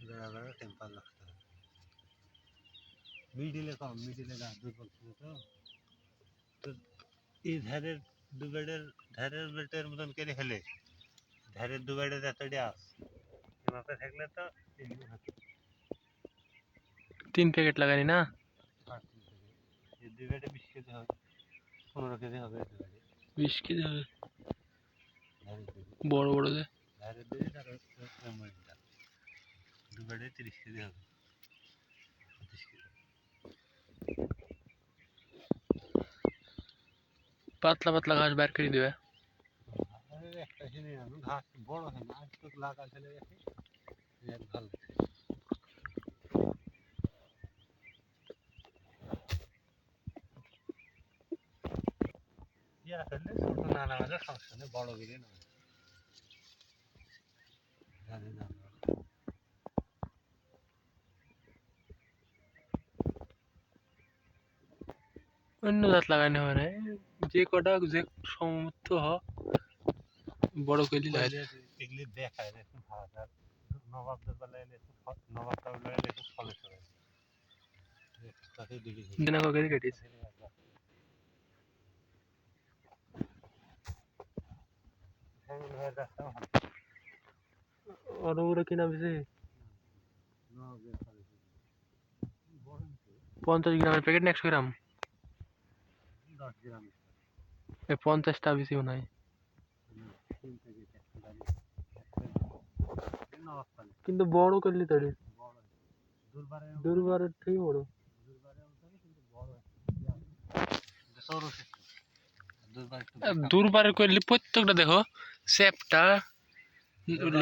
বেড়া বেড়া টেম্পার রাখতে হবে। মিডিলে কম, মিডিলে গাছ দুর্বল ছিল তো এই ধারের দুবেড়ের ধারের বেটের মতন করে হেলে ধারের দুবেড়ের এতটি আস মাপে থাকলে তো এগুলো হতো 3 প্যাকেট লাগানি না, এই দুই বেটে 20 কেজি হবে, 15 কেজি হবে। 20 কেজি হবে ধারের দিকে বড় বড় যে ধারের দিকে তার দু বেড়ে 30 কেজি হবে, 25 কেজি। পাতলা পাতলা ঘাস বের করে দিবে। একটা জিনিস ঘাস বড় হয় না, আজ তো লাগা ফেলে গেছে ভালো। ইয়া ফেললে ছোট না নামালে সমস্যা নেই, বড় গিরে না জানি না। অন্য জাত লাগানো হয় না, যে কটা যে সমর্থ বড় কইলি লাগাই। এগুলি দেখায় দেখুন হাজার নবাবদের বেলা এলে নবাবদের বেলা এলে খুব ফলে চলে তাতে দিলি দিনা ককে কেটিস ওর উপরে কিনা বেশি 50 গ্রামের প্যাকেট না 100 গ্রাম? 10 গ্রাম 50টা বেশি মনে হয়, কিন্তু বড় করলি তাহলে দুর্বারের থেকে বড়। দুর্বারের করলি প্রত্যেকটা দেখো শেপটা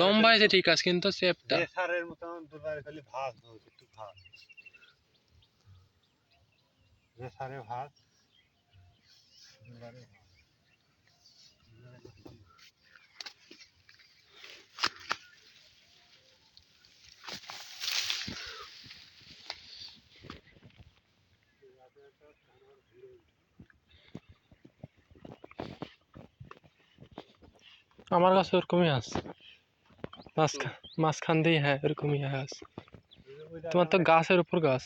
লম্বা আছে ঠিক আছে, কিন্তু শেপটা সারের মতন দুর্বারে খালি ভাত হচ্ছে, একটু ভাত সারে ভাত দুর্বারে আমার কাছে ওরকমই আছে, মাঝখান দিয়ে হ্যাঁ ওরকমই আছে। তোমার তো গাছের উপর গাছ।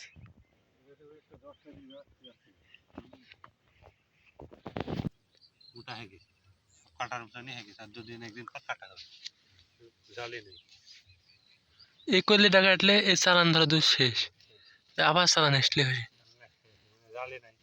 মোটা হয়ে গেছে, কাটার মতনই হয়ে গেছে, আর দুদিন একদিন পর কাটা হবে, জালি নেই। এই করলে টাকা কাটলে এই চালান ধরা দুধ শেষ, আবার চালান আসলে হয়ে জালি নাই।